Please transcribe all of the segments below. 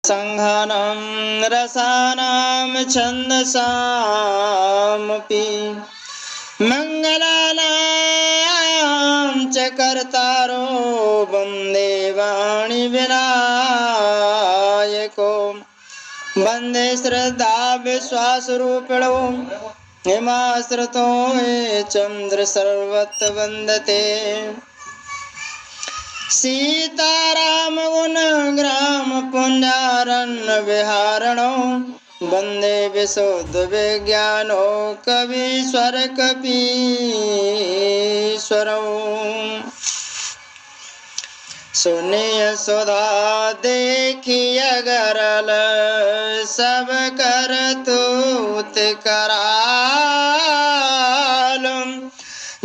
संघानां रसानां छन्दसामपि मङ्गलानां च कर्तारो वन्दे वाणिविनायको वन्दे श्रद्धा विश्वासरूपिणो हिमाश्रितो ये चन्द्र सर्वत्र वन्दते सीताराम गुण ग्राम पुण्यारण्य विहारणो वन्दे विशुद्ध विज्ञानो कवीश्वर कपीश्वरो सुनिय सुधा देखिय गरल सब कर तूत कराल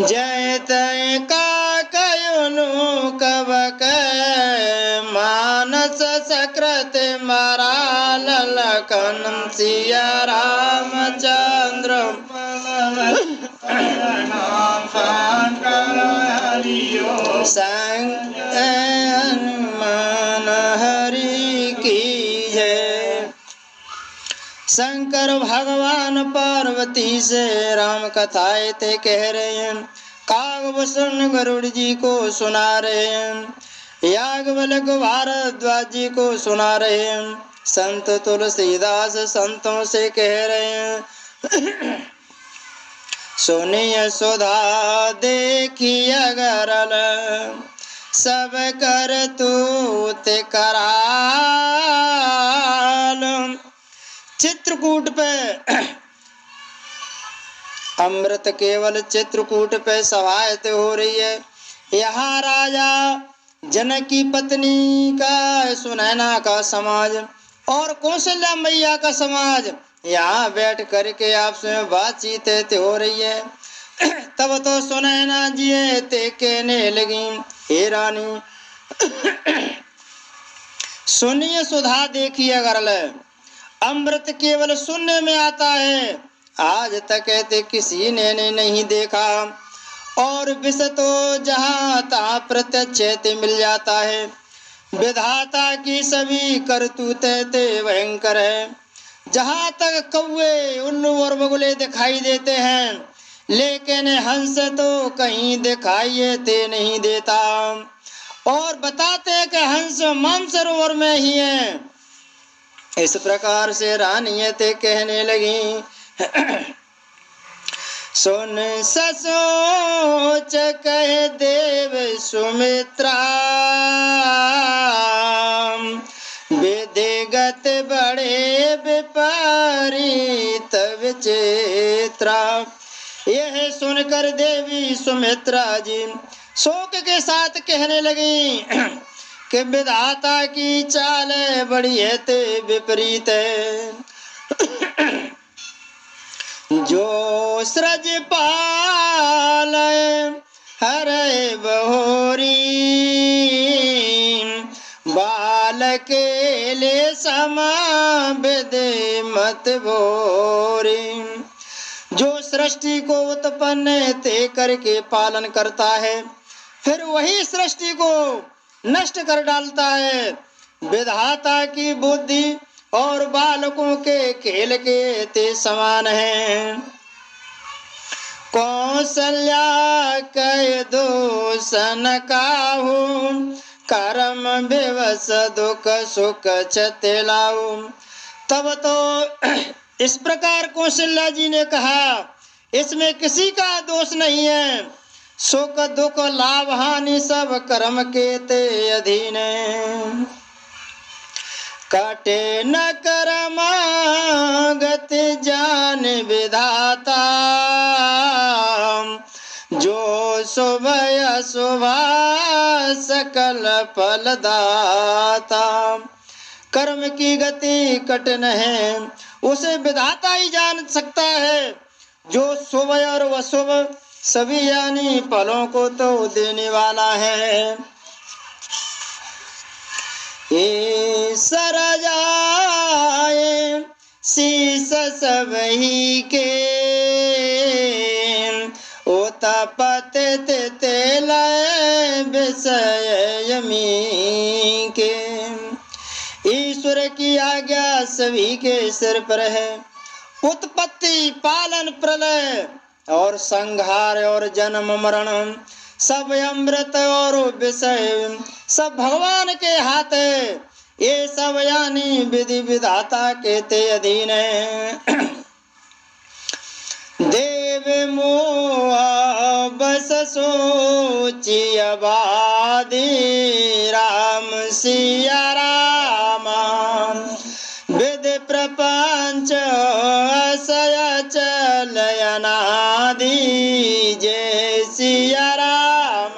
जय तय का कयुनु कवक मानस सकृत मराल लखन सिया रामचंद्र हनुमान हरि की जय। शंकर भगवान पार्वती से राम कथाएं ते कह रहे हैं, कागभूषण गरुड़ जी को सुना रहे हैं, याज्ञवल्क्य भारद्वाज जी को सुना रहे हैं, संत तुलसीदास संतों से कह रहे हैं सुनिय सुधा देखिय गरल सब कर तूत कराल। चित्रकूट पे अमृत केवल चित्रकूट पे सवायत हो रही है। यहाँ राजा जनक की पत्नी का सुनैना का समाज और कौशल्या मैया का समाज यहाँ बैठ करके आपस में बातचीत हो रही है। तब तो सुनैना जी ते कहने लगी, हे रानी सुनिए सुधा देखिए गरल, अमृत केवल सुनने में आता है, आज तक कहते किसी ने नहीं देखा, और विष तो जहाँ तहाँ प्रत्यक्ष मिल जाता है। विधाता की सभी करतूतें भयंकर है। जहाँ तक कौवे उल्लू और बगुले दिखाई देते हैं, लेकिन हंस तो कहीं दिखाई ते नहीं देता, और बताते हैं कि हंस मानसरोवर में ही है। इस प्रकार से रानी ते कहने लगी, सुन ससोच कह देव सुमित्रा, विधिगत बड़े विपरीत विचित्रा। यह सुनकर देवी सुमित्रा जी शोक के साथ कहने लगी कि विधाता की चाल बड़ी है ते विपरीत है। जो सृज पाल हरे बहोरी, बालके ले समा विधि मत भोरी। जो सृष्टि को उत्पन्न ते करके पालन करता है, फिर वही सृष्टि को नष्ट कर डालता है। विधाता की बुद्धि और बालकों के खेल के ते समान है। कौशल्या कह दूषण काहू, कर्म विवश दुख सुख चतेलाऊ। तब तो इस प्रकार कौशल्या जी ने कहा, इसमें किसी का दोष नहीं है, सुख दुख लाभ हानि सब कर्म के ते अधीन है। काटे न कर्म गति जान विधाता, जो शुभ अशुभ सकल फलदाता। कर्म की गति कठिन है, उसे विधाता ही जान सकता है, जो शुभ और अशुभ सभी यानी फलों को तो देने वाला है। ईश्वर जाए शीस सब ही के, ओतपत तेल विषय यमी के। ईश्वर की आज्ञा सभी के सिर पर है। उत्पत्ति, पालन, प्रलय और संहार और जन्म मरण सब अमृत और विषय सब भगवान के हाथ है। ये सब यानी विधि विधाता के ते अधीन है। देव मोह बस सोचिय बाधी राम सिया राम विधि प्रपंच असय चलयनादि जय सिया राम।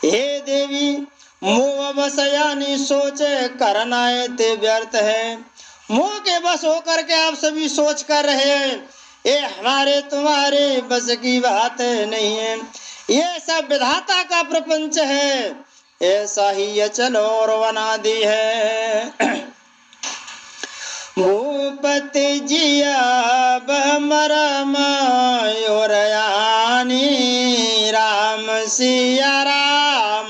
हे देवी, मोह बस यानी सोच करना ते व्यर्थ है। मोह के बस होकर के आप सभी सोच कर रहे हैं, ये हमारे तुम्हारे बस की बात नहीं है। ये सब विधाता का प्रपंच है, ऐसा ही अचल और अनादि है। भूपति जिया बमरम योरयानी राम सिया राम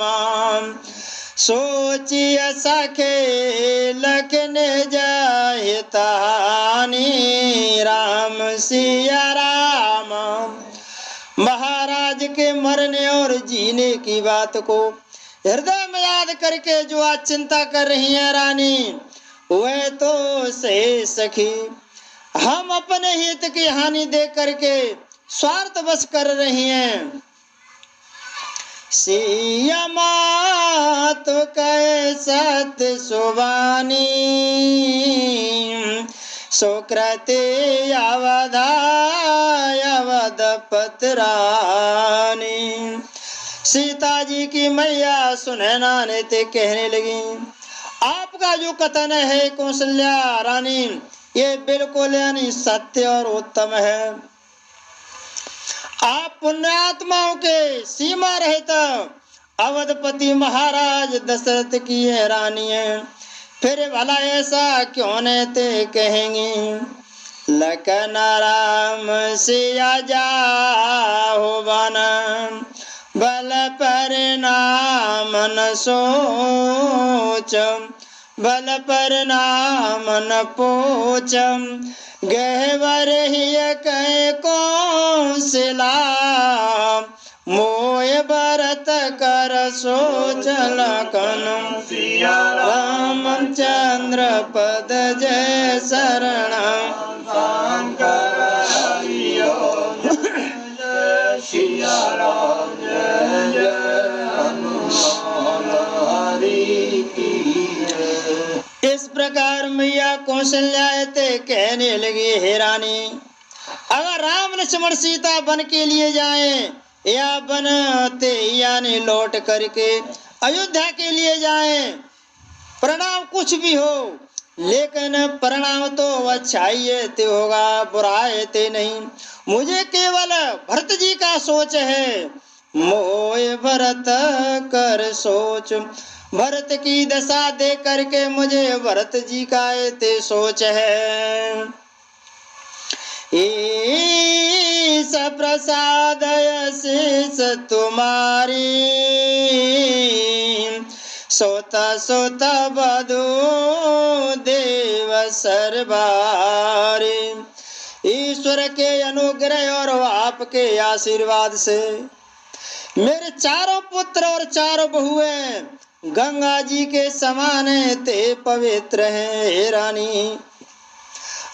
सोचिय सखे लखन जहितानी राम सिया राम। महाराज के मरने और जीने की बात को हृदय में याद करके जो आज चिंता कर रही है रानी, वह तो सही सखी हम अपने हित की हानि देख करके स्वार्थ बस कर रही हैं। सिया मात कहे सत्य सुबानी सुकृति अवध पतरानी। सीता जी की मैया सुनैना ने ते कहने लगी, आपका जो कथन है कौशल्या रानी, ये बिल्कुल यानी सत्य और उत्तम है। आप पुण्यात्माओं के सीमा रहित अवधपति महाराज दशरथ की है रानी है, फिर भला ऐसा क्यों न ते कहेंगे। लखन राम सिया जाहो बन बल परिणाम न सोच बल परिणाम न पोच गहवर ही कह कौशला मोय भरत कर सोच लखन रामचंद्र पद जय शरण सिया राम जय जय हनुमान हरि की। इस प्रकार मैया कौशल्या ते कहने लगी, हे रानी, अगर राम लक्ष्मण सीता वन के लिए जाएं या बनते यानी लौट करके अयोध्या के लिए जाएं, परिणाम कुछ भी हो, लेकिन परिणाम तो अच्छाई ते होगा, बुराई ते नहीं। मुझे केवल भरत जी का सोच है। मोय भरत कर सोच, भरत की दशा दे करके मुझे भरत जी का ते सोच है। ईश प्रसाद शीस तुम्हारी सोता सोता बधु देव सरबारी। ईश्वर के अनुग्रह और आपके आशीर्वाद से मेरे चारों पुत्र और चारों बहुएं गंगा जी के समान ते पवित्र हैं। हे रानी,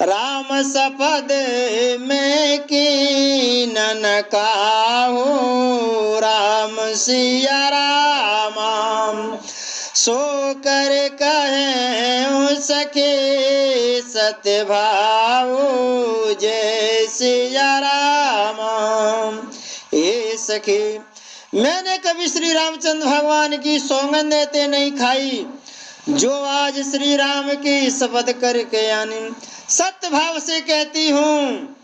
राम सपद में कीनन काहू राम सिया राम सो कर कहे सखे सत्य भाव जय सिया राम। हे सखी, मैंने कभी श्री रामचंद्र भगवान की सौगंध ते नहीं खाई, जो आज श्री राम की शपथ करके यानी सत्य भाव से कहती हूँ।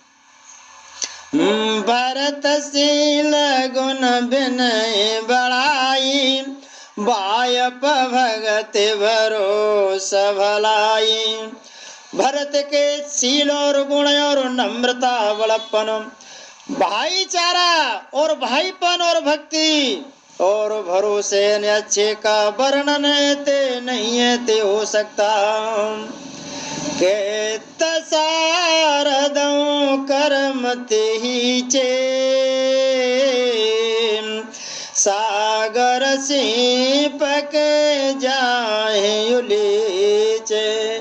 भरतशील गुण विनय बड़ाई बायप भगत भरोसा भलाई। भरत के शील और गुण और नम्रता बड़प्पन, भाईचारा और भाईपन और भक्ति और भरोसे न अच्छे का वर्णन ते नहीं है ते हो सकता के तसारदों कर्म ते ही चे सागर से पक जाए उलीचे।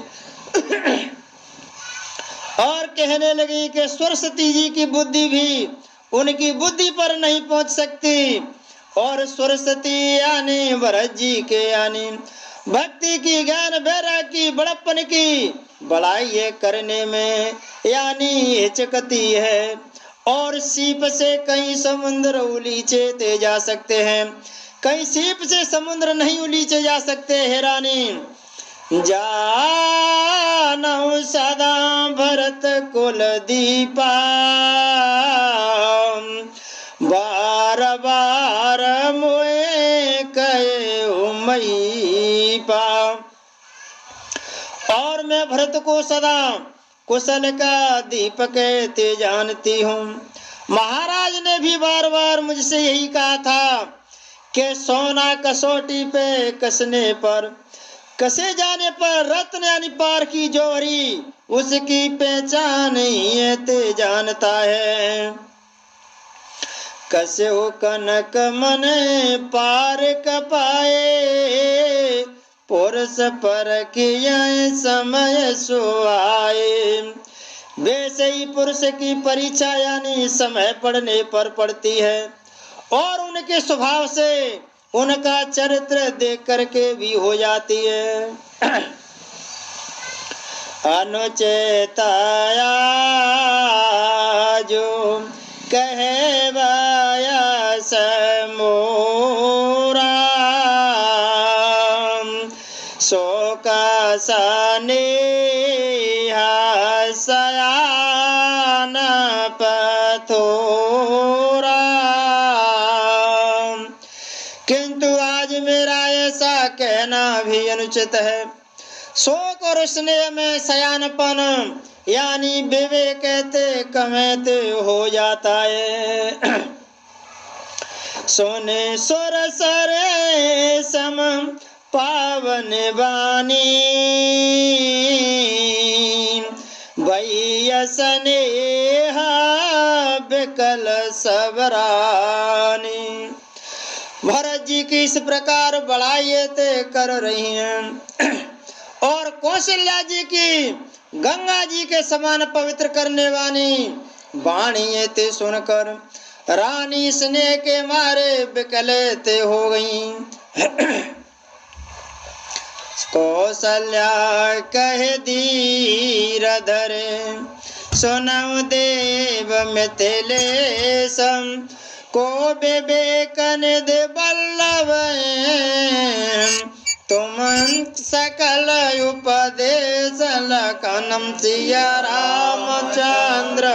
और कहने लगी कि सरस्वती जी की बुद्धि भी उनकी बुद्धि पर नहीं पहुंच सकती, और सरस्वती यानी भरत जी के यानी भक्ति की, ज्ञान वैराग्य की, बड़प्पन की बड़ाई ये करने में यानी हिचकती है। और सीप से कई समुद्र उलीचे ते जा सकते हैं, कई सीप से समुद्र नहीं उलीचे जा सकते है रानी। जानऊ सदा भरत कुल दीपा बार बार मोए कहे मई पा। और मैं भरत को सदा कुशल का दीपक ते जानती हूँ। महाराज ने भी बार बार मुझसे यही कहा था कि सोना कसौटी पे कसने पर, कसे जाने पर रत्न यानी पार की जोहरी उसकी पहचान ये ते जानता है। कसे हो कनक मन पार कपाए पुरुष पर किया समय सो आए। वैसे ही पुरुष की परीक्षा यानी समय पड़ने पर पड़ती है, और उनके स्वभाव से उनका चरित्र देख करके भी हो जाती है। अनुचेताया जो कहवाया समोरा शोका सने सयान पथोरा। किंतु आज मेरा ऐसा कहना भी अनुचित है। शोक और स्नेह में सयानपन यानी विवेक कहते कमेते हो जाता है। सोने सुर सरे सम पावन बानी भैया स्नेहा बिकल सबरानी। भरत जी की इस प्रकार बड़ाई ते कर रही हैं, और कौशल्या जी की गंगा जी के समान पवित्र करने वाली वाणी ते सुनकर रानी स्नेह के मारे बिकले ते हो गई। कौशल्या कह धीर धरे सुनऊ देव मिथिलेशम को विवेक निधि बल्लभ तुम सकल उपदेश लखनम सिया रामचंद्र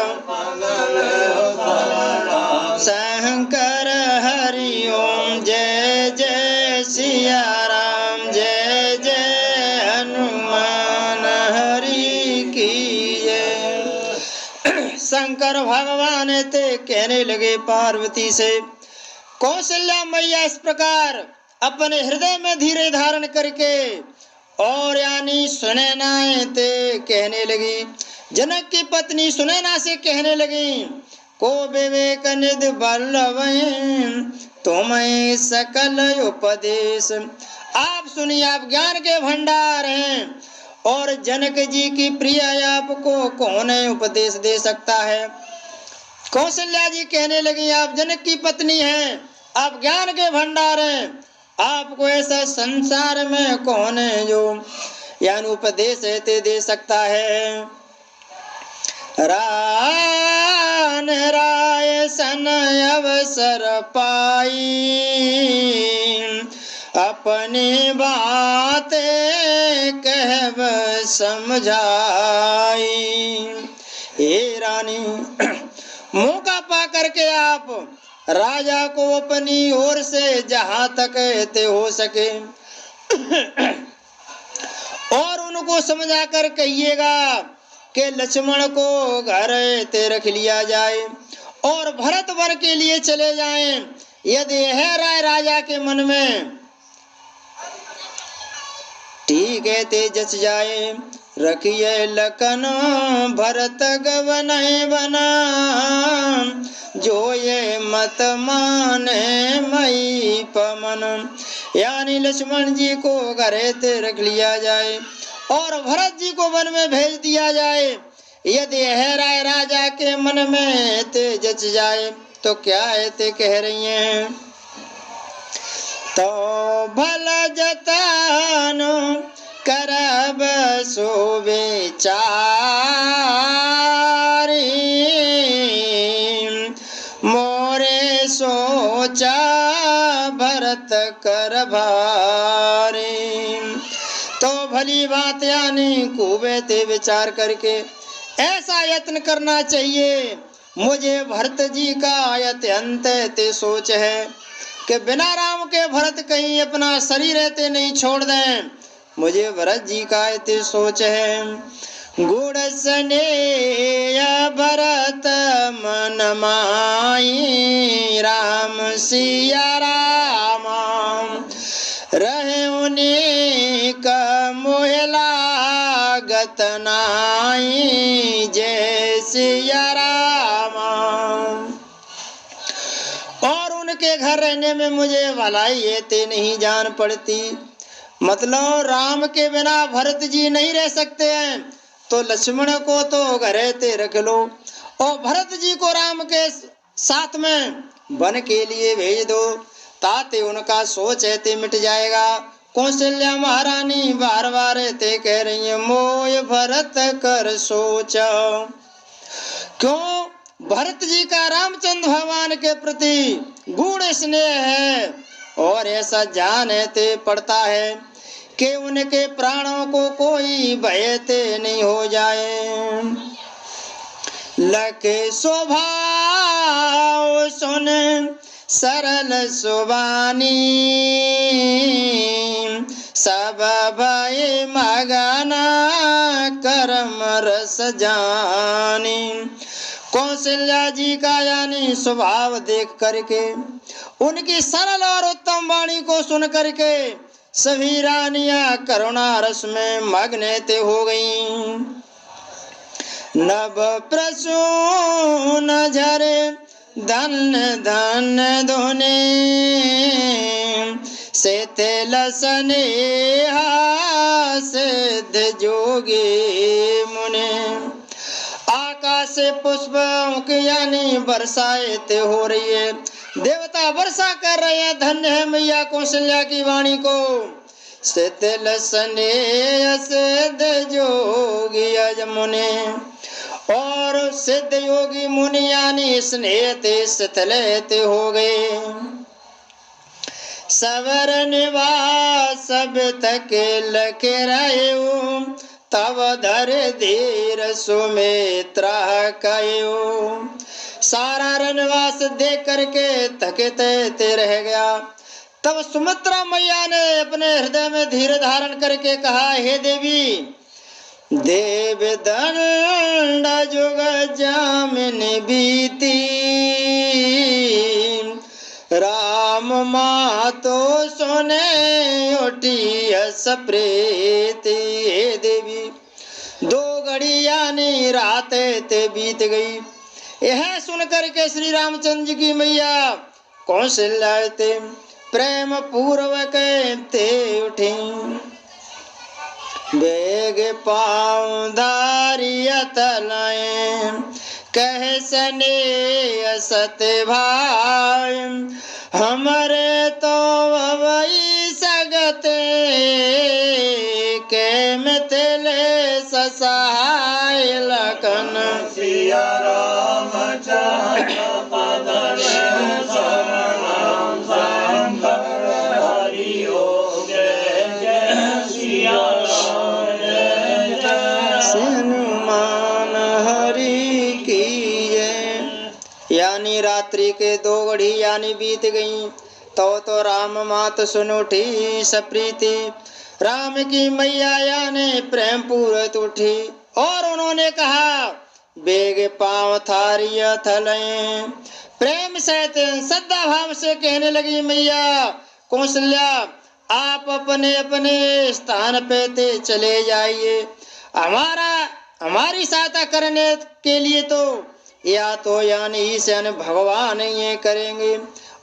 शंकर हरि ओम जय जय सिया राम जय जय हनुमान हरि की जय। शंकर भगवान ते कहने लगे पार्वती से, कौशल्या मैया इस प्रकार अपने हृदय में धीरे धारण करके और यानी सुनैना ते कहने लगी। जनक की पत्नी सुनैना से कहने लगी, को विवेक निधि बल्लभ तुम्हें सकल उपदेश। आप सुनिए, आप ज्ञान के भंडार हैं, और जनक जी की प्रिया आपको कौन उपदेश दे सकता है। कौशल्या जी कहने लगी, आप जनक की पत्नी हैं, आप ज्ञान के भंडार हैं, आपको ऐसा संसार में कौन है जो यानी उपदेश ते दे सकता है। रान राय सन अवसर पाई अपनी बात कहब समझाई। हे रानी, मौका पा करके आप राजा को अपनी ओर से जहां तक ते हो सके और उनको समझा कर कहिएगा कि लक्ष्मण को घर ते रख लिया जाए और भरत वन के लिए चले जाएं, यदि है राय राजा के मन में, ठीक है ते जच जाए, रखिए लखन भरत गवन बना, जो ये मत माने मई पमन। यानी लक्ष्मण जी को घरे ते रख लिया जाए और भरत जी को वन में भेज दिया जाए। यदि है राय राजा के मन में ते जच जाए, तो क्या है ते कह रही हैं, तो भला जतन करब सो बेचारी, मोरे सोचा भरत कर भारी। तो भली बात यानी खूबे ते विचार करके ऐसा यत्न करना चाहिए। मुझे भरत जी का अत्यंत ते सोच है कि बिना राम के भरत कहीं अपना शरीर रहते नहीं छोड़ दें। मुझे भरत जी का ते सोच है। गुण स्नेह भरत मन माई, राम सिया राम रहे उन्हीं का मोहला गत नाई, जय सिया राम। और उनके घर रहने में मुझे भलाई ये ते नहीं जान पड़ती। मतलब राम के बिना भरत जी नहीं रह सकते हैं, तो लक्ष्मण को तो घरे ते रख लो और भरत जी को राम के साथ में वन के लिए भेज दो, ताते उनका सोच है ते मिट जाएगा। कौशल्या महारानी बार बार ते कह रही है, मोय भरत कर सोचा। क्यों? भरत जी का रामचंद्र भगवान के प्रति गूढ़ स्नेह है और ऐसा जान है ते पड़ता है कि उनके प्राणों को कोई भय ते नहीं हो जाए। लखे स्वभाव सुन सरल सुबानी, सब भय मगना कर्म रस जानी। कौशल्या जी का यानी स्वभाव देख करके, उनकी सरल और उत्तम वाणी को सुन करके सभी रानियां करुणा रस में मग्न ते हो गईं। नभ प्रसून झरे धन धन धोने, से तेल स्नेहा सिद्ध जोगी मुने। आकाश से पुष्प यानी वर्षाएं ते हो रही है, देवता वर्षा कर रहे हैं। धन्य है मैया कौशल्या की वाणी को। शीतल स्नेह सिद्ध जोगी अजमुने, और सिद्ध योगी मुनि यानी स्नेह ते शीतल ते हो गए। सवर निवास सब तक लखे रहो, तब धर धीर सुमित्रा कहो। सारा रनवास देख करके थके ते रह गया। तब सुमित्रा मैया ने अपने हृदय में धीर धारण करके कहा, हे देवी, देव दंड जुग जामिन बीती, राम मातो सुने उठी हस प्रीति। हे देवी, 2 घड़ी यानी रात ते बीत गई। यह सुन करके श्री रामचंद्र जी की मैया कौशल्या ते प्रेम पूर्वक ते उठी। बेग पाँव धारियत लाए, कह सने सत भाई, हमरे तो वही सगते के मिथिले ससहाय लखन सिया राम पदन शरणं शंकर हरि ओम। जय जय सिया राम, जय जय हनुमान हरि की जय। यानी रात्रि के 2 घड़ी यानी बीत गई, तो राम मात सुन उठी सप्रीति। राम की मैया यानी प्रेम पूर्वक उठी और उन्होंने कहा, बेग पाँव थारिय थलें, प्रेम सहित श्रद्धा भाव से कहने लगी, मैया कौशल्या आप अपने अपने स्थान पे ते चले जाइए। हमारी सहायता करने के लिए तो या तो यानी ईशन भगवान ये करेंगे,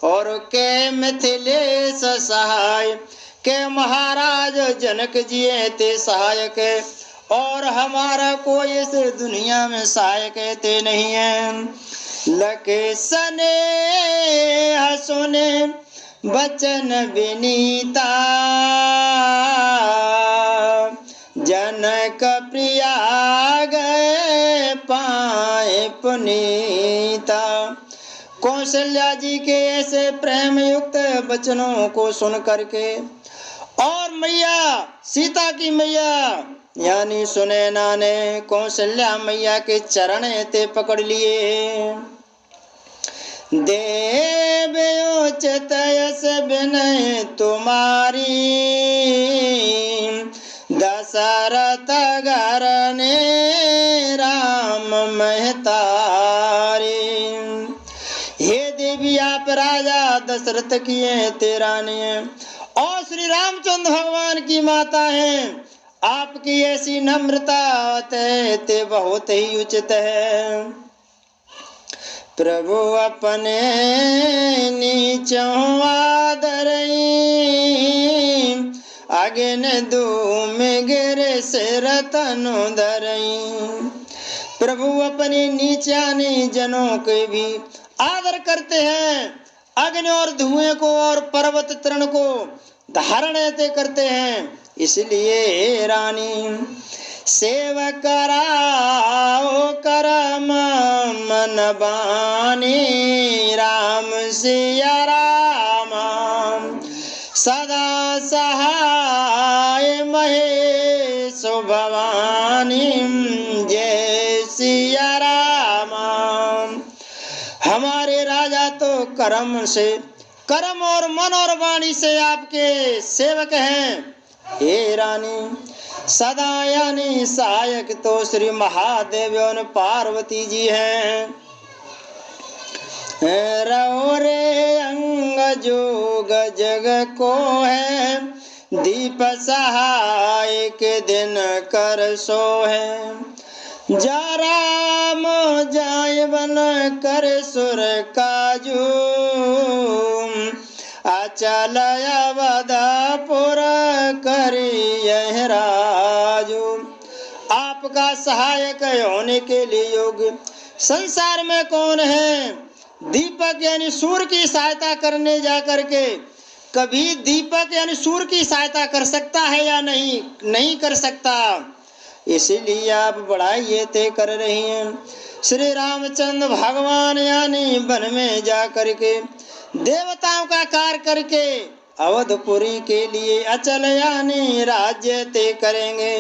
और के मिथिलेश सहाय के महाराज जनक जी ते सहायक है, और हमारा कोई इस दुनिया में सहायक ते नहीं है। लके सने सुने बचन विनीता, जनक प्रिया गए पाए पुनीता। कौशल्या जी के ऐसे प्रेम युक्त वचनों को सुन करके और मैया सीता की मैया यानी सुनैना ने कौशल्या मैया के चरण ते पकड़ लिए। देवोचित यस विनय तुम्हारी, दशरथ घरने राम महतारी। हे देवी आप राजा दशरथ की हैं ते रानी हैं, और श्री रामचंद्र भगवान की माता हैं। आपकी ऐसी नम्रता ते बहुत ही उचित है। प्रभु अपने नीचों आदरई, अगन धूम गिर सिर तनु धरई। प्रभु अपने नीचाने जनों के भी आदर करते हैं, अग्नि और धुएं को और पर्वत तृण को धारण करते हैं। इसलिए रानी सेवक कराओ करम मन बानी, राम सिया राम सदा सहाय महेश भवानी, जय सिया राम। हमारे राजा तो कर्म और मन और वाणी से आपके सेवक हैं। हे रानी सदा यानी सहायक तो श्री महादेव और पार्वती जी हैं। रहो रे अंग जोग जग को है, दीप सहाय के दिन कर सो है। जा राम जाय बन कर सुर काजू, अचल अवधपुर करी यह राजू। आपका सहायक होने के लिए योग्य संसार में कौन है? दीपक यानी सूर्य की सहायता करने जा करके कभी दीपक यानी सूर्य की सहायता कर सकता है या नहीं? नहीं कर सकता। इसीलिए आप बड़ाई ते कर रही हैं। श्री रामचंद्र भगवान यानी वन में जा करके देवताओं का कार्य करके अवधपुरी के लिए अचल यानी राज्य ते करेंगे।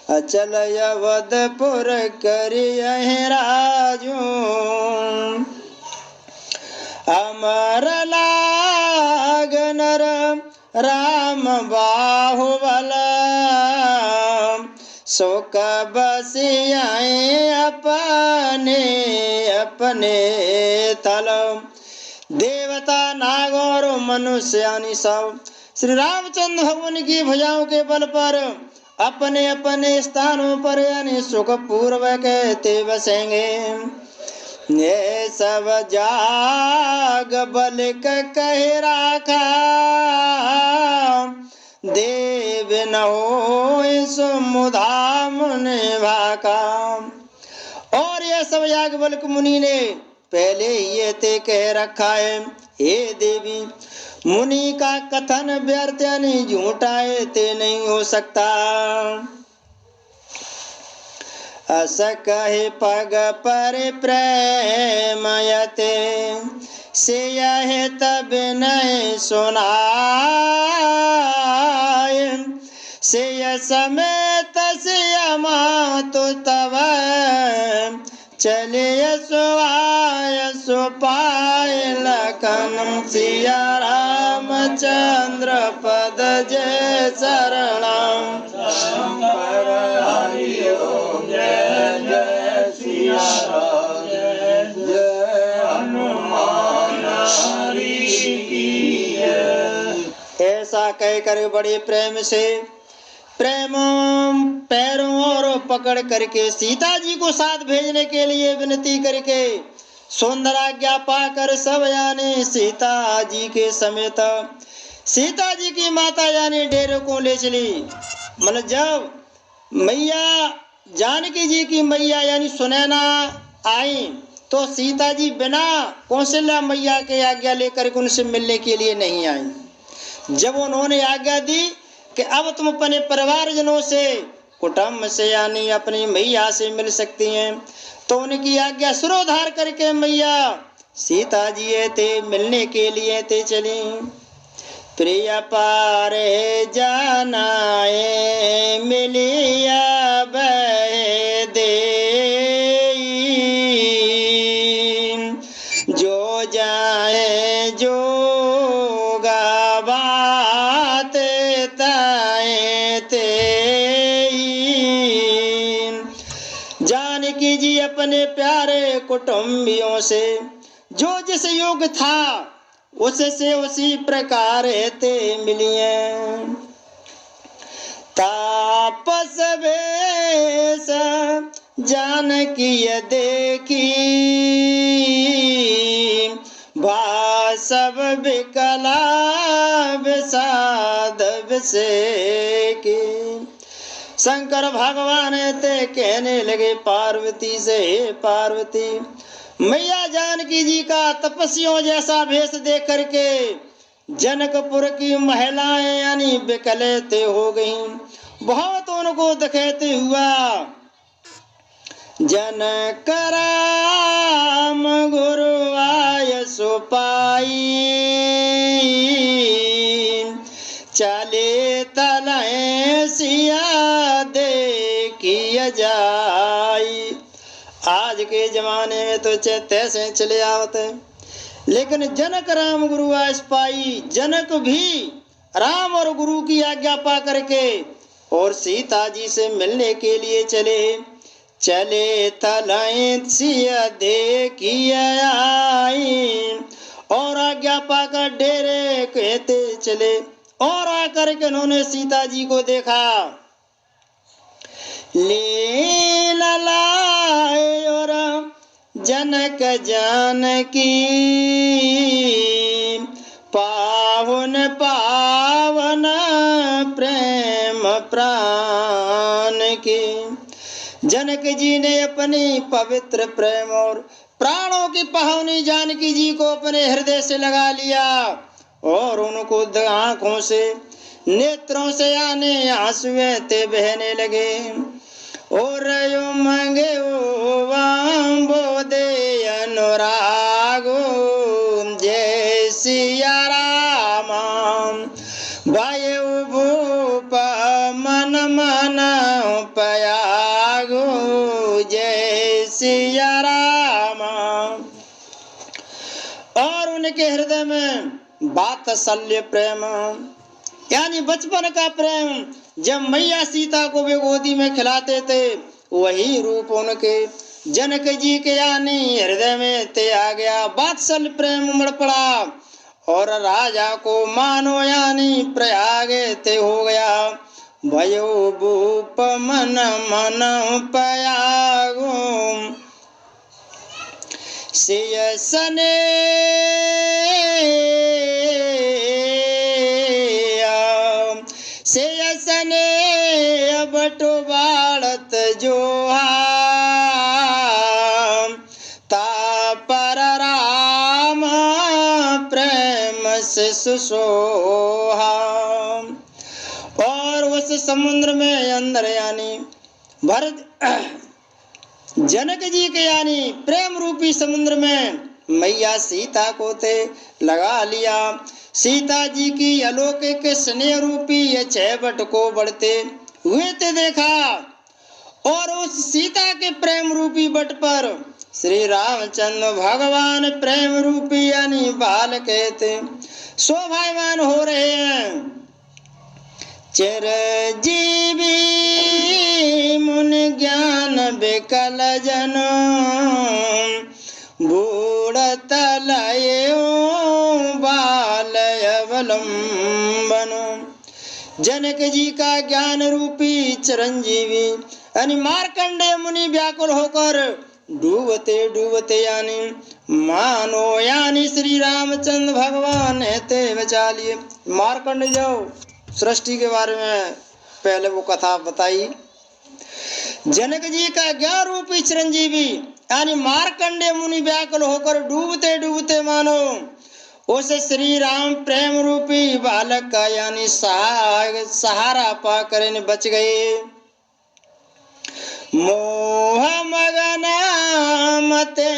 अचल अवधपुर करिए राजू, अमर लाग नर राम बाहुबल, शोक बसियाए अपने अपने तल। देवता नाग और मनुष्य यानी सब श्री रामचंद्र भगवान की भुजाओं के बल पर अपने अपने स्थानों पर यानी सुख पूर्वक ते बसेंगे। ये सब जाग बलिक कह राखा, देव न हो सुमुधा मुनि भाका। और यह सब याग बलिक मुनि ने पहले ये ते कह रखा है। हे देवी मुनि का कथन व्यर्थ यानी झूठा ते नहीं हो सकता। अस कहे पग पर प्रेमयते, से यह तब नहीं सुनाय, से समेत से अमातु तव, चले सुआय सुपाय लखन सिया रामचंद्र पद जय शरणम। शंकर हरि ओम जय जय सिया राम, जय जय हनुमान। ऐसा कहकर बड़े प्रेम से पैरों और पकड़ करके सीता जी को साथ भेजने के लिए विनती करके सुंदर आज्ञा पाकर सब यानी सीता जी के समेत सीता जी की माता यानी डेरे को ले चली। मतलब जब मैया जानकी जी की मैया यानी सुनैना आई तो सीता जी बिना कौशल्या मैया के आज्ञा लेकर के उनसे मिलने के लिए नहीं आई। जब उन्होंने आज्ञा दी कि अब तुम अपने परिवारजनों से कुटुंब से यानी अपनी मैया से मिल सकती हैं, तो उनकी आज्ञा सिरोधार करके मैया सीता जी थे मिलने के लिए थे चली। प्रिय पारे जानाए मिलिया बह दे जो जाए जो गाबात ताए ते जानकी जी अपने प्यारे कुटुंबियों से जो जिस योग था उससे उसी प्रकार ते मिलिए। तापस भेष जानकी देखी भासव विकला विषाद विषय की। शंकर भगवान ते कहने लगे पार्वती से, हे पार्वती, मैया जानकी जी का तपस्वियों जैसा भेष देख करके जनकपुर की महिलाएं यानी विकलते हो गईं। बहुत उनको दिखते हुआ जनक राम गुरु आय सुपाई चले तलय सिया देखिए जाई। आज के जमाने में तो तैसे चले आवते, लेकिन जनक राम गुरु आस पाई। जनक भी राम और गुरु की आज्ञा पा करके और सीता जी से मिलने के लिए चले तलाएं सिया देखिए आई और आज्ञा पाकर डेरे कहते चले और आकर के उन्होंने सीता जी को देखा। लीला लाए और जनक जानकी पावन पावन प्रेम प्राण की। जनक जी ने अपनी पवित्र प्रेम और प्राणों की पावनी जानकी जी को अपने हृदय से लगा लिया और उनको आंखों से नेत्रों से आने आंसुएं ते बहने लगे। और मंगे बोदे अनुरागो जय सिया राम वायु भूप मन मन पयागो जय सिया राम। और उनके हृदय में वात्सल्य प्रेम यानी बचपन का प्रेम, जब मैया सीता को वे गोदी में खिलाते थे वही रूप उनके जनक जी के यानी हृदय में ते आ गया। वात्सल्य प्रेम उमड़ पड़ा और राजा को मानो यानी प्रयाग ते हो गया। भयो भूप मन मन पयागो सिय सने बटो बाड़त जो ता पर राम प्रेम से सुसोहा। और उस समुद्र में अंदर यानी भरत जनक जी के यानी प्रेम रूपी समुद्र में मैया सीता को ते लगा लिया। सीता जी की अलौकिक स्नेह रूपी ये 6 बट को बढ़ते हुए ते देखा और उस सीता के प्रेम रूपी बट पर श्री रामचंद्र भगवान प्रेम रूपी यानी बाल कहते शोभायमान हो रहे हैं। चिरजीवी मुनि ज्ञान विकल जन बूढ़ तलयो बाल अवलो निलंबन। जनक जी का ज्ञान रूपी चिरंजीवी यानी मार्कंडेय मुनि व्याकुल होकर डूबते डूबते यानी मानो यानी श्री रामचंद्र भगवान ते बचा लिए। मार्कंडेय जो सृष्टि के बारे में पहले वो कथा बताई। जनक जी का ज्ञान रूपी चिरंजीवी यानी मार्कंडेय मुनि व्याकुल होकर डूबते डूबते मानो उस श्री राम प्रेम रूपी बालक का यानी सहारा पाकर बच गए। मोह मगन मते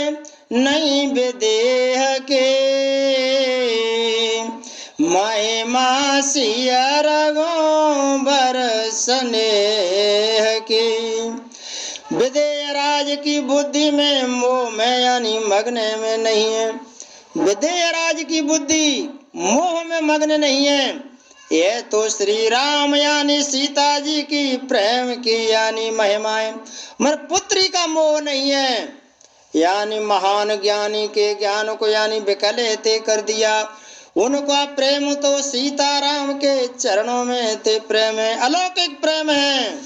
नहीं विदेह के महिमा सिया रघुबर स्नेह की। विदेह राज की बुद्धि में मोह में यानी मग्न में नहीं है। विदेह राज की बुद्धि मोह में मग्न नहीं है। यह तो श्री राम यानी सीता जी की प्रेम की यानी महिमाएं मर पुत्री का मोह नहीं है। यानी महान ज्ञानी के ज्ञान को यानी विकलित कर दिया। उनका प्रेम तो सीता राम के चरणों में ते प्रेम है, अलौकिक प्रेम है।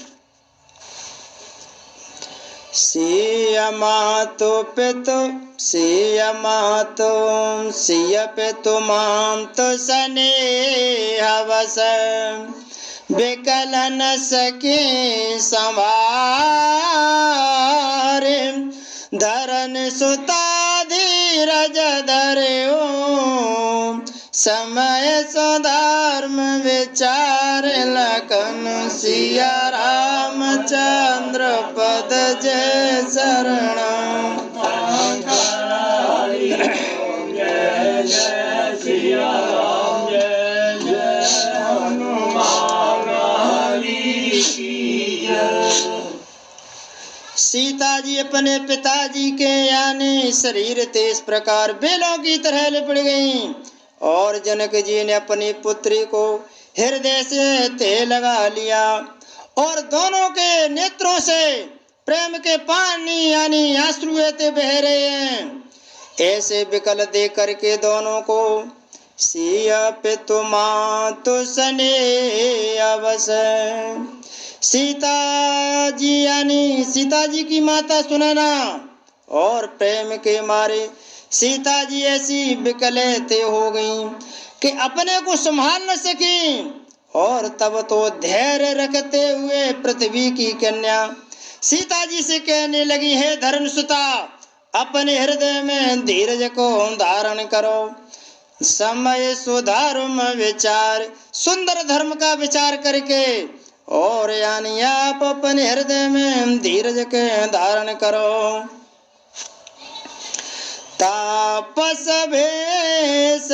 सिया मातो पितो सिया मातो सिया पितो मांत सने हवस विकल न सके संवारे धरन सुता धीरज धरो समय सुधर्म विचार लखन सिया रामचंद्र पद जय शरण। जय जय सिया राम जय जय हनुमान हरि की जय। सीता जी अपने पिताजी के यानी शरीर ते इस प्रकार बेलों की तरह लिपट गईं और जनक जी ने अपनी पुत्री को हृदय से ते लगा लिया और दोनों के नेत्रों से प्रेम के पानी यानी आंसू ते बह रहे हैं। ऐसे विकल देख करके दोनों को सिया पितु मातु सने अवस। सीता जी यानी सीता जी की माता सुनैना और प्रेम के मारे सीता जी ऐसी विकलते हो गईं कि अपने को संभाल न सकी और तब तो धैर्य रखते हुए पृथ्वी की कन्या सीता जी से कहने लगी, हे धर्मसुता अपने हृदय में धीरज को धारण करो। समय सुधर्म विचार सुंदर धर्म का विचार करके और यानी आप अपने हृदय में धीरज के धारण करो। तापस भेष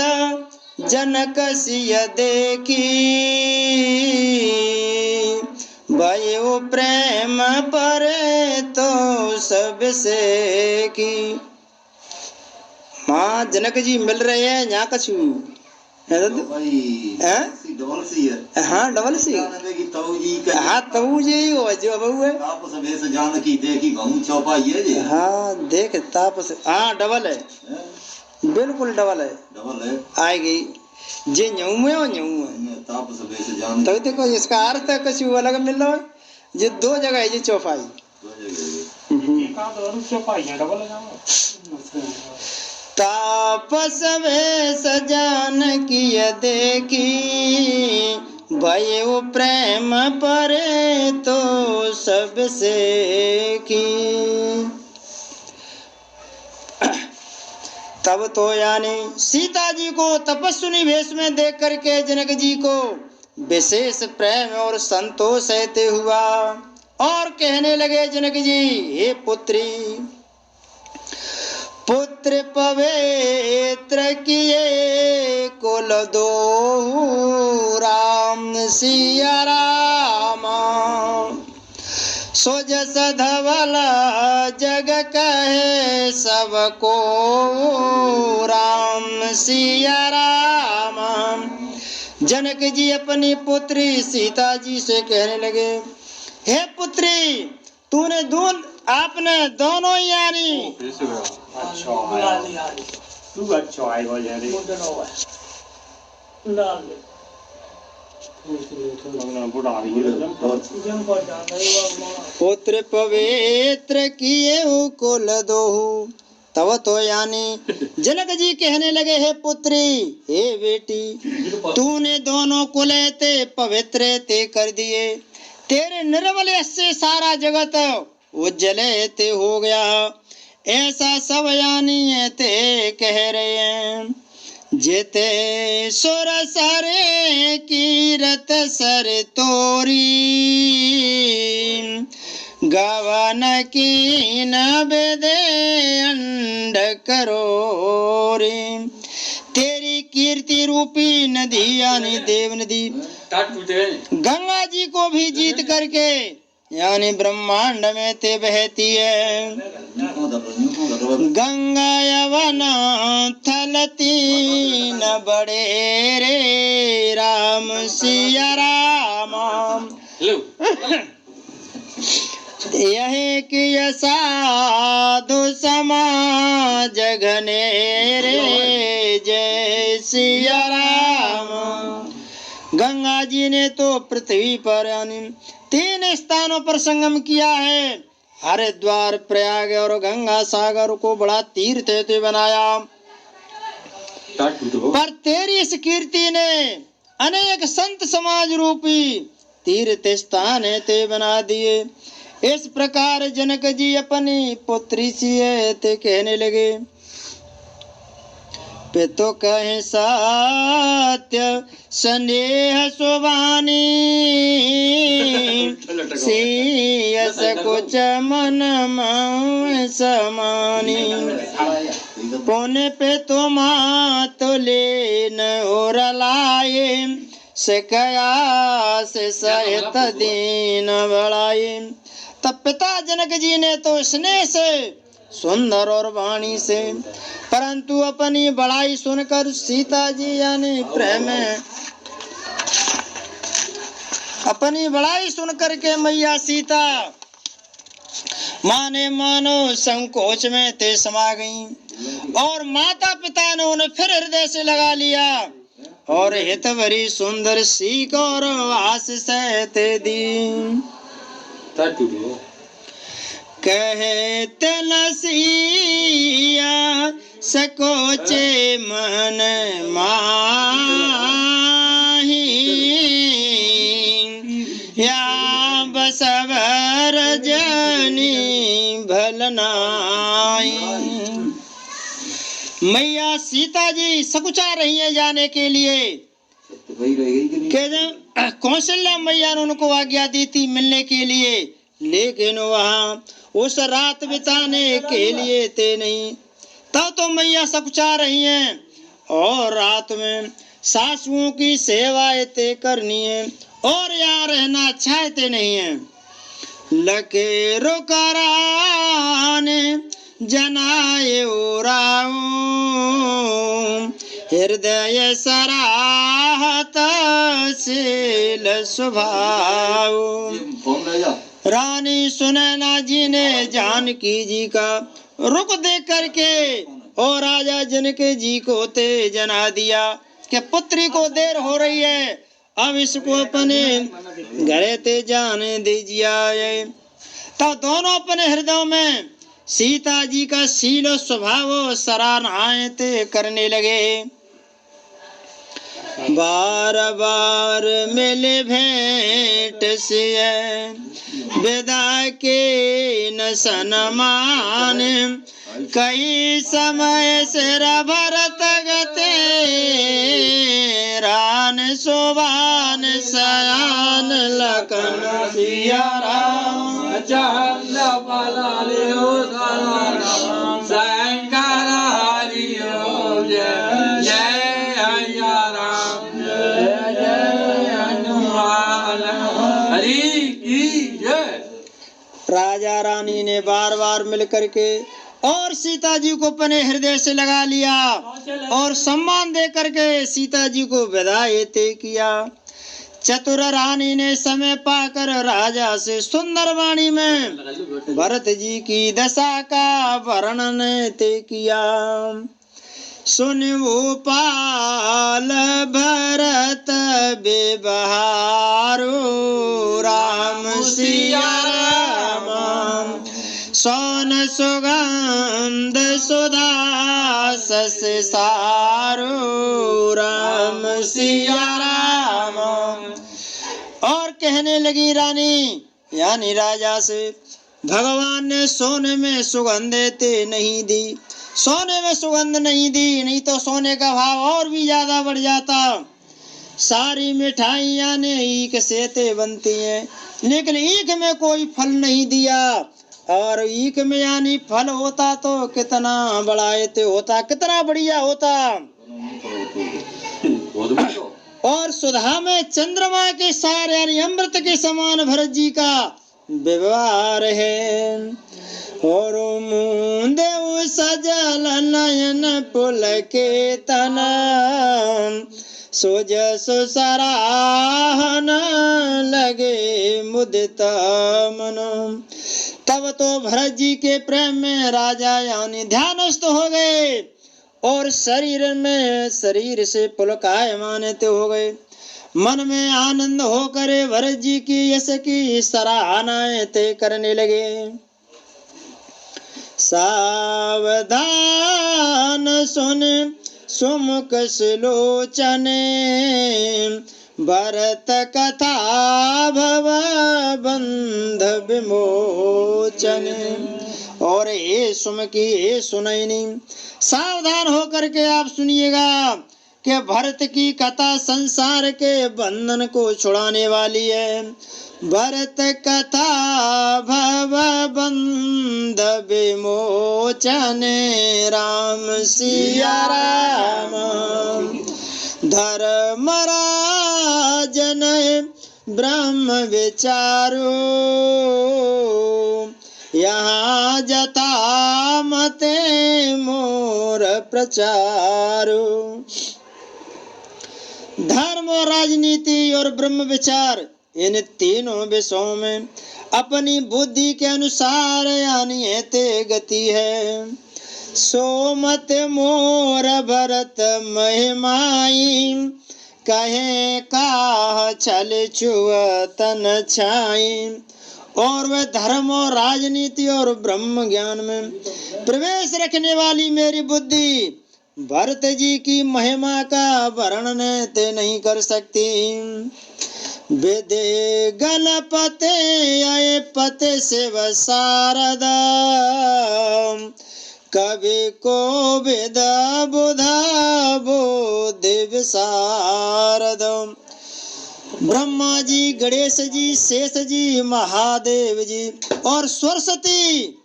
जनक सिय देखी भयो प्रेम पर तो सब से की। माँ जनक जी मिल रहे हैं यहाँ कछु है डबल सी है। हाँ डबल सी हाँ तऊ जी हो जो बहू है तापस भेष जानकी देखी बहु चौपाई है जी। हाँ देख तापस हाँ डबल है बिल्कुल डबल है आएगी जे न्यू में हो न्यू है तापस भेष जान तो देखो इसका अर्थ कुछ अलग मिल रहा है। ये दो जगह है ये चौपाई तापस भेष जानकी देखी भयो प्रेम पर तो सबसे की। तब तो यानी सीता जी को तपस्विनी वेश में देख करके जनक जी को विशेष प्रेम और संतोष रहते हुआ और कहने लगे जनक जी, हे पुत्री पुत्र पवित्र किए कुल दो राम सिया रामा सो जस धवल जग कहे सबको राम सिया राम। जनक जी अपनी पुत्री सीता जी से कहने लगे, हे पुत्री तूने आपने दोनों यानी पुत्र पवित्र किए कुल दोहु। तब तो यानी जनक जी कहने लगे, हे पुत्री, हे बेटी, तूने दोनों कुल ते पवित्र ते कर दिए। तेरे निर्मल से सारा जगत उज्जल ते हो गया। ऐसा सब यानी ते कह रहे हैं। जेते सुर सरे कीरत सर तोरी, गवन की न बेदे अंड करोरी। तेरी कीर्ति रूपी नदी यानी देव नदी गंगा जी को भी जीत करके यानी ब्रह्मांड में ते बहती है। गंगा यवन थल तीन बड़े रे, राम सिया राम। यह कि साधु समाज घने रे, जय सिया राम। गंगा जी ने तो पृथ्वी पर यानी 3 स्थानों पर संगम किया है। हरिद्वार, प्रयाग और गंगा सागर को बड़ा तीर्थ ते बनाया। पर तेरी इस कीर्ति ने अनेक संत समाज रूपी तीर्थ स्थान ते बना दिए। इस प्रकार जनक जी अपनी पुत्री सी ते कहने लगे। पितो कहे सत्य स्नेह सुबानी, सियस कुछ मन समानी। पौने पे तो मात लेन और लाए, से कया से सहित दीन बढ़ाए। तब पिता जनक जी ने तो स्नेह से सुंदर और वाणी से, परंतु अपनी बड़ाई सुनकर सीता जी यानी प्रेम अपनी बड़ाई सुनकर के मैया सीता माने मानो संकोच में ते समा गई। और माता पिता ने उन्हें फिर हृदय से लगा लिया और हित भरी सुंदर सीख और वास सहते दी। कहे तलसिया सकोचे मन माही, या बसवर जनी भलनाई। मैया सीता जी सकुचा रही है जाने के लिए। कौशल्या मैया ने उनको आज्ञा दी थी मिलने के लिए, लेकिन वहाँ उस रात बिताने के लिए थे नहीं। तब तो मैया सकुचा रही हैं और रात में सासुओं की सेवाएं ते करनी है और यहाँ रहना अच्छा ते नहीं है। लके रुकराने जनाए उराऊ, हृदय सराहत शील स्वभाव। रानी सुनैना जी ने जानकी जी का रुख देख करके और राजा जनक जी को ते जना दिया कि पुत्री को देर हो रही है, अब इसको अपने घरे ते जाने दीजिए। तो दोनों अपने हृदय में सीता जी का शील और स्वभाव सराहनाएं ते करने लगे। बार बार मिले भेंट से विदा के न सनमान, कई समय से भरत गते रान शोभान सयान लखन सिया राम। चंद पलाले हो शंकर हरि हो, जय जय राम, जय जय हनुमान हरि की जय। राजा रानी ने बार बार मिल करके और सीता जी को अपने हृदय से लगा लिया और सम्मान दे करके सीता जी को विदाई ते किया। चतुर रानी ने समय पाकर राजा से सुंदर वाणी में भरत जी की दशा का वर्णन ते किया। सुन भूपाल भरत व्यवहारो राम सिया राम सोन सुगंध सुधा सस सारो राम सिया राम। और कहने लगी रानी यानी राजा से, भगवान ने सोने में सुगंध देते नहीं दी, सोने में सुगंध नहीं दी, नहीं तो सोने का भाव और भी ज्यादा बढ़ जाता। सारी मिठाइयाँ ने ईख से ते बनती हैं, लेकिन ईख में कोई फल नहीं दिया। और ईख में यानी फल होता तो कितना बड़ा ये होता, कितना बढ़िया होता। और सुधा में चंद्रमा के सार यानी अमृत के समान भरत जी का व्यवहार है। और देव सजल नयन पुलके तना सोजस सराहन लगे मुदित मन। तब तो भरत जी के प्रेम में राजा यानी ध्यानस्थ हो गए और शरीर से पुलकायमान हो गए। मन में आनंद होकर भरत जी की यश की सराहनाएं ते करने लगे। सावधान सुन सुमुख सुलोचने भरत कथा भव बंध विमोचन। और हे सुमकी हे सुनैनी, सावधान होकर के आप सुनिएगा कि भरत की कथा संसार के बंधन को छुड़ाने वाली है। भरत कथा भव बंध विमोचन राम सिया राम। धर्मराजन ब्रह्म विचारो यहाँ जथा मते मोर प्रचारो। धर्म और राजनीति और ब्रह्म विचार इन तीनों विषयों में अपनी बुद्धि के अनुसार यानी हेते गति है। सो मत मोर भरत महिमाई कहे का छल छुअतन छाई। और वह धर्म और राजनीति और ब्रह्म ज्ञान में प्रवेश रखने वाली मेरी बुद्धि भरत जी की महिमा का वर्णन ते नहीं कर सकती। वेदे गलपते आए पते से वसारदा कवि को वेद बुधा बोधि विशारद। ब्रह्मा जी, गणेश जी, शेष जी, महादेव जी और सरस्वती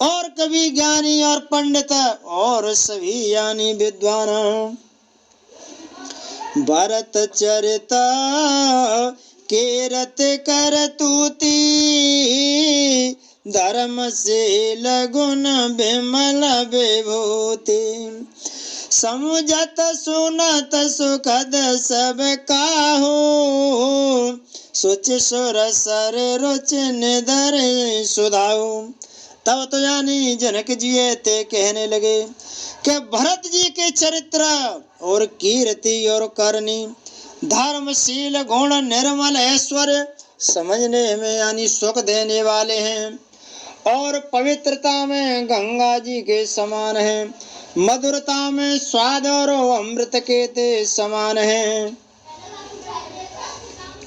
और कवि ज्ञानी और पंडित और सभी यानी विद्वान भरत चरिता केरत करतूती धर्मशील गुण विमल विभूति। समुझत सुनत सुखद सब काहू सुच सुर सर रुच निधर सुधाऊ। तब तो यानी जनक जी ते कहने लगे कि भरत जी के चरित्र और कीर्ति और करनी, धर्मशील गुण, निर्मल ऐश्वर्य समझने में यानी सुख देने वाले हैं और पवित्रता में गंगा जी के समान हैं, मधुरता में स्वाद और अमृत के ते समान हैं।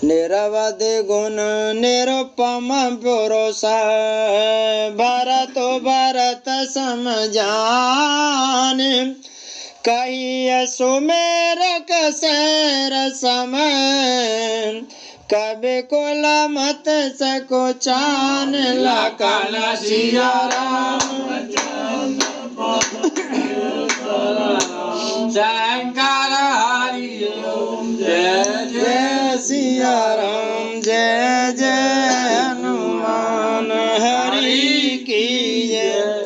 निरवध गुण निरुपम पुरुष भरत समझान कही सुमेर कसैर समय कभी कुल मत सको चान लखन सिया राम शंकर हरि ओम जय जय सिया राम जय जय हनुमान हरि की जय।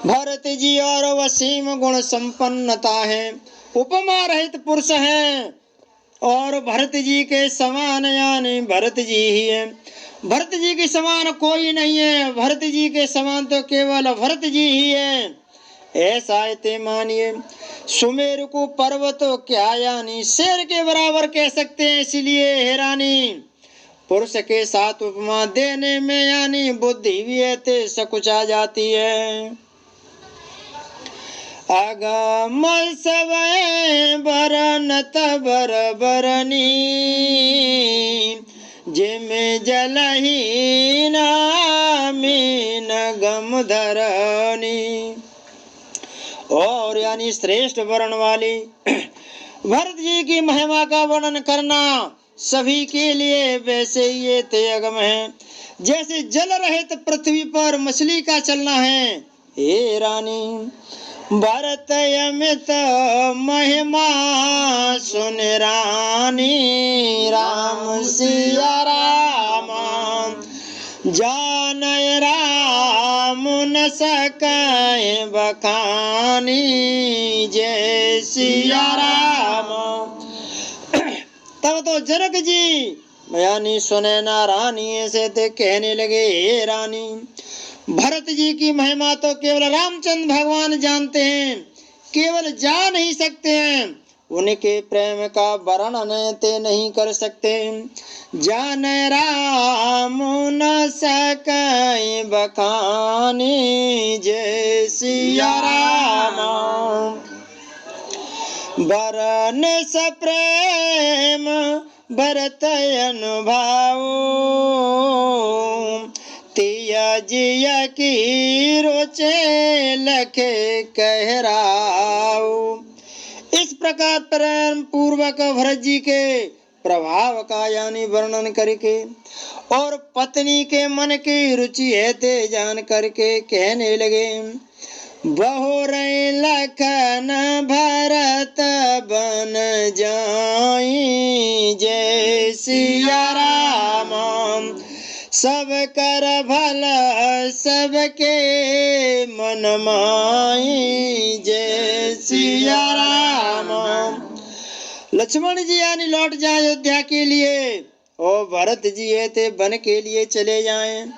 भरत जी और वसीम गुण संपन्नता है, उपमा रहित पुरुष है और भरत जी के समान यानी भरत जी ही है। भरत जी के समान कोई नहीं है, भरत जी के समान तो केवल भरत जी ही है। ऐसा ते मानिए। सुमेर को पर्वत क्या यानी शेर के बराबर कह सकते हैं, इसलिए हे रानी पुरुष के साथ उपमा देने में यानी बुद्धि भी है ते सकुच आ जाती है। अगम सब बरनत बरबरनी जिमे जलहीना मीन गम धरनी। और यानी श्रेष्ठ वर्ण वाली भरत जी की महिमा का वर्णन करना सभी के लिए वैसे ही ये ते अगम है जैसे जल रहित पृथ्वी पर मछली का चलना है। हे रानी भरत अमित महिमा सुन रानी राम सिया राम जानय राम न सकै बखानी जय सिया राम। तब तो जनक जी यानी सुने ना रानी ऐसे थे कहने लगे, हे रानी भरत जी की महिमा तो केवल रामचंद्र भगवान जानते हैं, केवल जा नहीं सकते हैं, उनके प्रेम का वर्णन ते नहीं कर सकते। जान राम न सकै बखानी जय सिया राम बरन स प्रेम भरत अनुभाव तिया जिया की रोचे लखे कहराओ। इस प्रकार प्रेम पूर्वक भरत जी के प्रभाव का यानी वर्णन करके और पत्नी के मन की रुचि है ते जान करके कहने लगे, बहु रे लखन भरत बन जाई जय सिया राम सब कर भला सबके मन माई जय सिया राम। लक्ष्मण जी यानी लौट जाए अयोध्या के लिए और भरत जी है ते वन के लिए चले जाएं,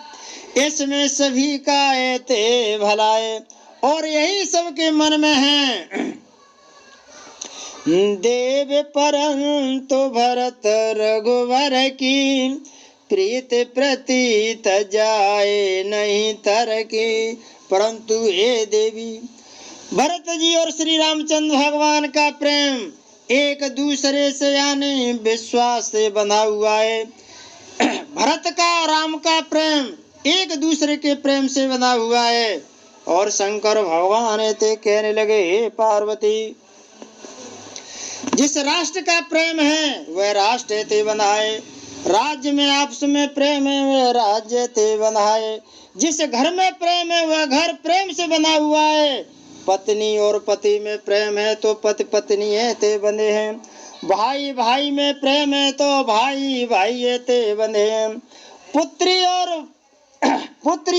इसमें सभी का है ते भलाए और यही सबके मन में है। देव परंतु भरत रघुवर की प्रीत प्रतीत जाए नहीं तर की। परंतु हे देवी भरत जी और श्री रामचंद्र भगवान का प्रेम एक दूसरे से यानी विश्वास से बंधा हुआ है। भरत का और राम का प्रेम एक दूसरे के प्रेम से बंधा हुआ है। और शंकर भगवान ते कहने लगे, हे पार्वती जिस राष्ट्र का प्रेम है वह राष्ट्र ते बंधाए, राज्य में आपस में प्रेम है वह राज्य ते बंधाए, जिस घर में प्रेम है वह घर प्रेम से बना हुआ है, पत्नी और पति में प्रेम है तो पति पत्नी है ते बंधे हैं, भाई भाई में प्रेम है तो भाई भाई है ते बंधे हैं, पुत्री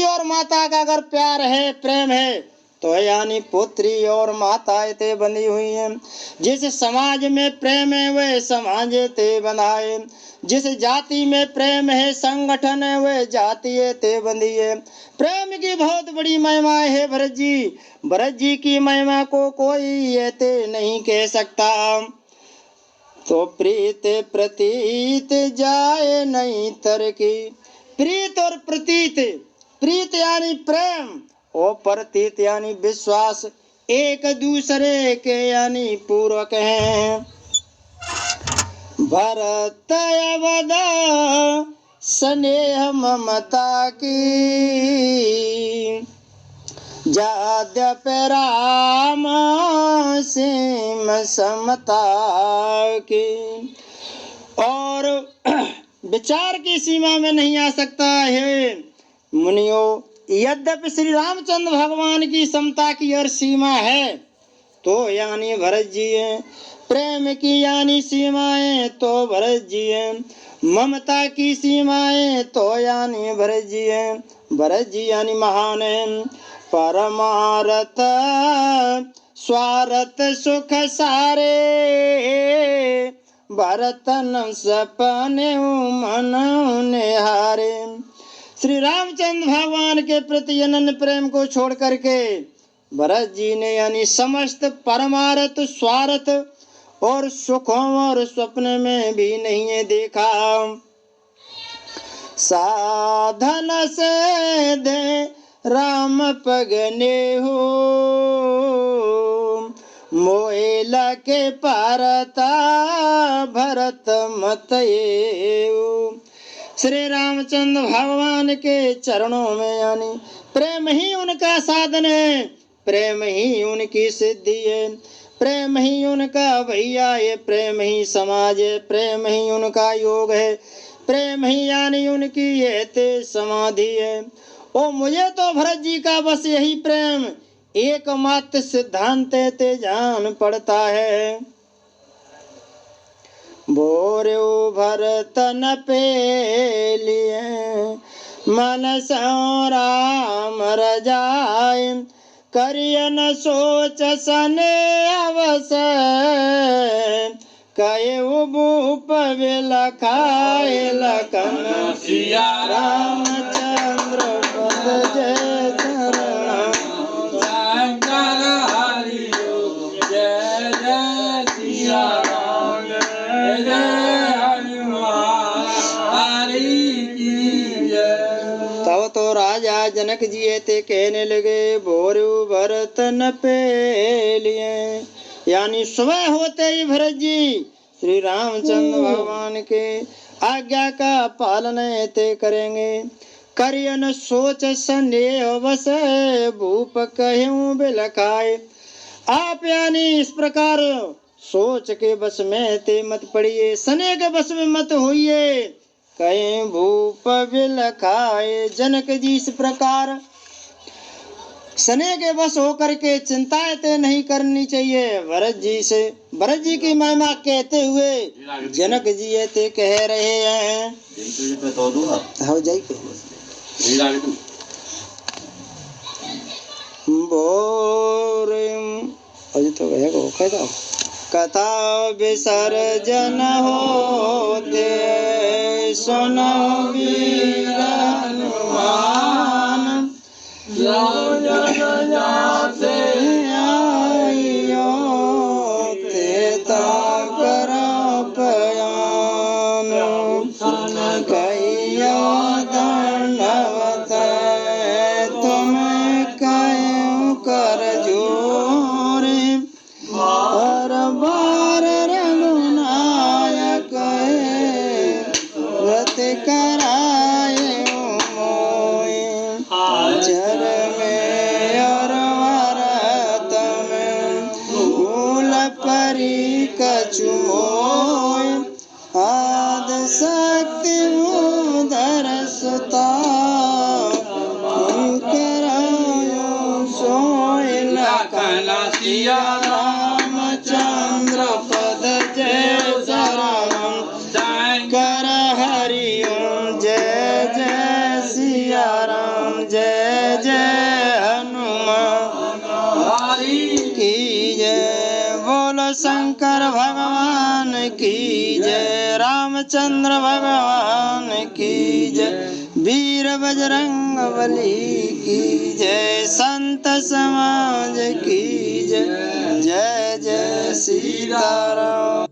और माता का अगर प्यार है प्रेम है तो यानी पुत्री और माता ते बंधी हुई हैं। जिस समाज में प्रेम है वह समाज ते बंधाए, जिस जाति में प्रेम है संगठन है वह जाति ते बंधी है। प्रेम की बहुत बड़ी महिमा है भरत जी, भरत जी की महिमा को कोई ये ते नहीं कह सकता। तो प्रीत प्रतीत जाए नहीं तर की। प्रीत और प्रतीत, प्रीत यानी प्रेम और प्रतीत यानी विश्वास एक दूसरे के यानी पूर्वक हैं। भरत अवध स्नेह ममता की जाद्यप राम सीम समता की। और विचार की सीमा में नहीं आ सकता है मुनियों, यद्यपि श्री रामचंद्र भगवान की समता की और सीमा है तो यानी भरत जी है, प्रेम की यानी सीमाएं तो भरत जी है, ममता की सीमाएं तो यानी भरत जी है। भरत जी यानी महान है। परमारथ स्वार्थ सुख सारे भरतन सपने मन निहारे। श्री रामचंद्र भगवान के प्रति अनन्य प्रेम को छोड़ करके भरत जी ने यानी समस्त परमार्थ स्वार्थ और सुखों और स्वप्न में भी नहीं देखा। साधन से दे राम पगने हो मोएला के पारता भरत मत एऊ। श्री रामचंद्र भगवान के चरणों में यानी प्रेम ही उनका साधन है, प्रेम ही उनकी सिद्धि है, प्रेम ही उनका भैया है, प्रेम ही समाज है, प्रेम ही उनका योग है, प्रेम ही यानी उनकी ये ते समाधि है। ओ मुझे तो भरत जी का बस यही प्रेम एकमात्र सिद्धांत ते जान पड़ता है। बोर्यो भरत न पेलिए मन सो राम रजाए करिय न सोच सने अवसर कयु भूप विलखाए लखन सिया रामचंद्र पद जय चरण शंकर हरि जय जय सिया राम जय जय हनुमान हरि की जय। तब तो राजा जनक जी ते कहने लगे भोरु भरत न पेलिए यानी सुबह होते ही भरत जी श्री रामचंद्र भगवान के आज्ञा का पालन ते करेंगे। करियन सोच संदेह वस भूप कहूँ बिलखाए। आप यानी इस प्रकार सोच के बस में ते मत पड़िए, सने के बस में मत होइए। कहीं भूप बिलखाए जनक जी इस प्रकार सने के बस होकर के चिंताएं ते नहीं करनी चाहिए। भरत जी से भरत जी की महिमा कहते हुए जनक जी ये ते कह रहे हैं हाँ जाई पे अभी तो कहता कथा विसर्जन होते सुनो वीर हनुमान जाते आइयो ते कर पयान कहियो दंडवत तुम कयूं कर जोरे हर बार रघुनायक व्रत कराए मोए जर में और वरत में मूल परी कछु मोए आद शक्ति उदर सुता करायो सोए लखन सिया रामचंद्र पद जय शरणम शंकर हरि ओम जय जय सिया राम जय जय हनुमान हरि की जय। बोलो शंकर भगवान की जय, रामचंद्र भगवान की जय, वीर बजरंग बली की जय, संत समाज की जय, जय जय सीताराम।